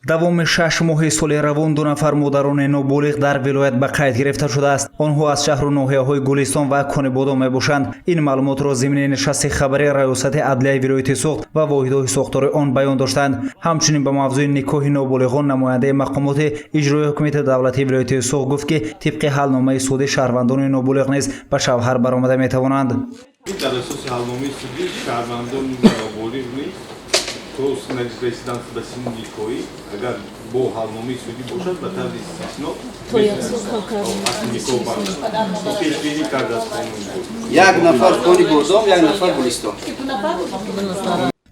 давоми 6 моҳи соли равон 2 нафар модарони ноболиғ дар вилоят ба қайд гирифта шудааст. Онҳо аз шаҳру ноҳияҳои Гулистон ва Конибодо мебошанд. Ин маълумотро зимини нишасти хабари раёсати адлияи вилояти Суғд ва воҳидҳои сохтори он баён доштанд. Ҳамчунин ба мавзӯи никоҳи ноболиғон намояндаи мақомоти иҷроии ҳукумати давлатии вилояти Суғд гуфт ки тибқи ҳалномаи судӣ шаҳрвандони ноболиғ низ ба шавҳар баромада метавонанд. Дар асоси ҳалномаи судӣ шаҳрвандони ноболиғ низ то ресидан ба синни никоҳӣ агар бо ҳалномаи судӣ бошад ба таври истисно никоҳ банд пешбинӣ кардааст қонун. Як нафар Конибодом, як нафар Гулистон.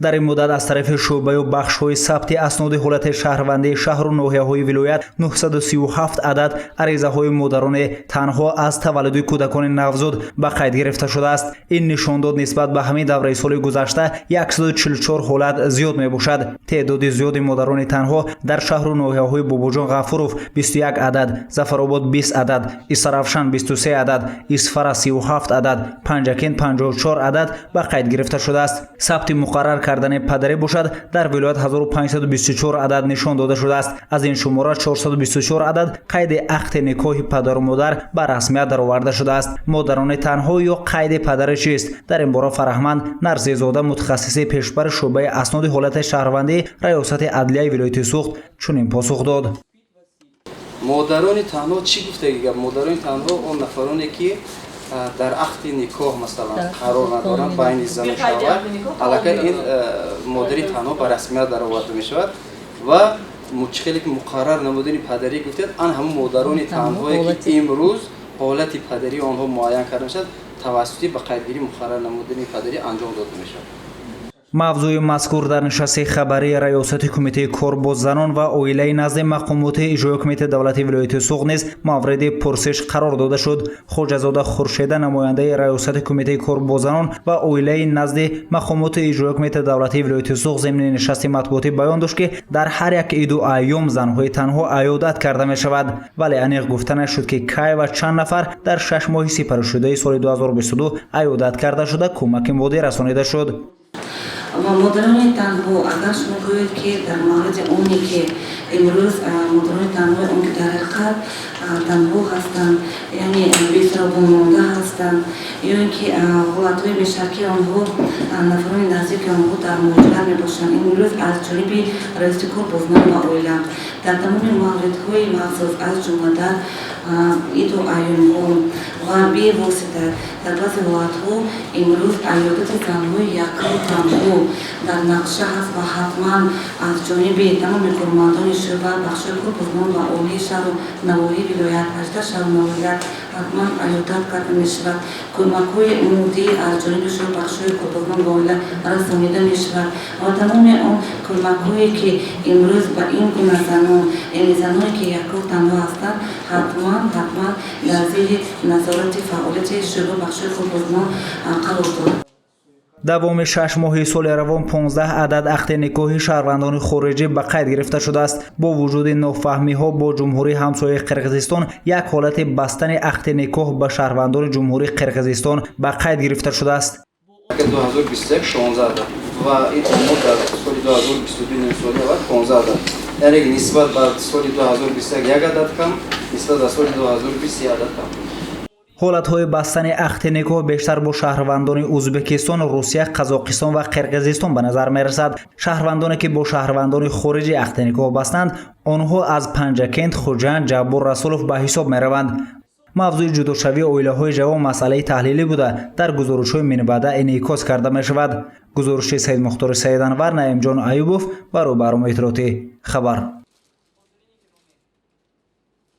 дар ин муддат аз тарафи шӯъбаю бахшҳои сабти асноди ҳолати шаҳрвандии шаҳру ноҳияҳои вилоят 937 адад аризаҳои модарони танҳо аз таваллуди кӯдакони навзуд ба қайд гирифта шудааст. ин нишон дод нисбат ба ҳамин давраи соли гузашта 144 ҳолат зиёд мебошад. теъдоди зиёди модарони танҳо дар шаҳру ноҳияҳои Бобоҷон Ғафуров 21 адад, Зафаробод 20 адад, Исаравшан 23 адад, Исфара 37 адад, Панҷакент 54 адад ба қайд гирифта шудааст. сабти муқаррар кардани падарӣ бошад дар вилоят 1524 адад нишон дода шудааст. аз ин шумора 424 адад қайди ақди никоҳи падару модар ба расмият дароварда шудааст. модарони танҳо ё қайди падарӣ чист? дар ин бора Фарахманд Нарзизода, мутахассиси пешбари шӯъбаи асноди ҳолати шаҳрвандии раёсати адлияи вилояти Суғд чунин посух дод. модарони танҳо чӣ гуфтаги гап? модарони танҳо он нафароне ки дар ақди никоҳ масалан қарор надоранд байни зану шавҳар, аллакай ин модари танҳо ба расмият дароварда мешавад ва хеле муқаррар намудани падарӣ гуфтед. ан ҳамон модарони танҳое ки имрӯз ҳолати падарии онҳо муайян карда мешавад, тавассути ба қайдгирии муқаррар намудани падарӣ анҷом дода мешавад. мавзӯи мазкур дар нишасти хабарии раёсати кумитаи кор бо занон ва оилаи назди мақомоти иҷрои ҳукумати давлати вилояти Суғд низ мавриди пурсиш қарор дода шуд. Хоҷазода Хуршеда, намояндаи раёсати кумитаи кор бо занон ва оилаи назди мақомоти иҷрои ҳукумати давлати вилояти Суғд зимини нишасти матбуотӣ баён дошт ки дар ҳар як иду айём занҳои танҳо аёдат карда мешавад, вале аниқ гуфта нашуд ки кай ва чанд нафар дар 6 моҳи сипарашудаи соли 2022 аёдат карда шуда кӯмаки моддӣ расонида шуд. модарони танҳо агар шумо гӯед ки дар мавриди оне ки имрӯз модарони танҳои он ки дар ҳақиқат танҳо ҳастанд, яъне бисёр бомонда ҳастанд, ё ин ки ҳолатҳое мешавад ки онҳо нафарони наздики онҳо дар муҳоҷират мебошанд. имрӯз аз ҷониби раиси кор бо занон ва оила дар тамоми мавридҳои махсус аз ҷумла дар иду айёмҳо ва бевосита дар баъзе ҳолатҳо имрӯз аёдати занҳои якру танҳо дар нақша ҳаст ва ҳатман аз ҷониби тамоми кормандони шӯъба бахшҳои кор бо занон ва оилаи шаҳру навоҳии вилоят 18 шаҳру навоҳият ҳатман аёдат карда мешавад. кӯмакҳои моддӣ аз ҷониби шумо бахшҳои кор бо занон ва оила расонида мешавад ва тамоми он кӯмакҳое ки имрӯз ба ин гуна занон, яъне заноне ки якру танҳо ҳастанд, ҳатман дар зери назорати фаъолияти шӯъба бахшҳои кор бо занон қарор дорад. давоми 6 моҳи соли равон 15 адад ақди никоҳи шаҳрвандони хориҷӣ ба қайд гирифта шудааст. бо вуҷуди нофаҳмиҳо бо ҷумҳурии ҳамсояи Қирғизистон як ҳолати бастани ақди никоҳ ба шаҳрвандони ҷумҳурии Қирғизистон ба қайд гирифта шудааст. 2021 16 адад ва ин дар соли 2022 нимсоли аввал 15 адад, яъне нисбат ба соли 2021 як адад кам, нисбат ба соли 2020 адад кам. ҳолатҳои бастани ақди никоҳ бештар бо шаҳрвандони Ӯзбекистон, Русия, Қазоқистон ва Қирғизистон ба назар мерасад. шаҳрвандоне ки бо шаҳрвандони хориҷӣ ақди никоҳ бастанд, онҳо аз Панҷакент, Хуҷанд, Ҷаббор Расулов ба ҳисоб мераванд. мавзӯи ҷудошавии оилаҳои ҷавон масъалаи таҳлилӣ буда дар гузоришҳои минбаъда инъикос карда мешавад. гузориши Саид Мухтори Саиданвар, Наимҷон Аюбов, барои барномаи иттилоотӣ хабар.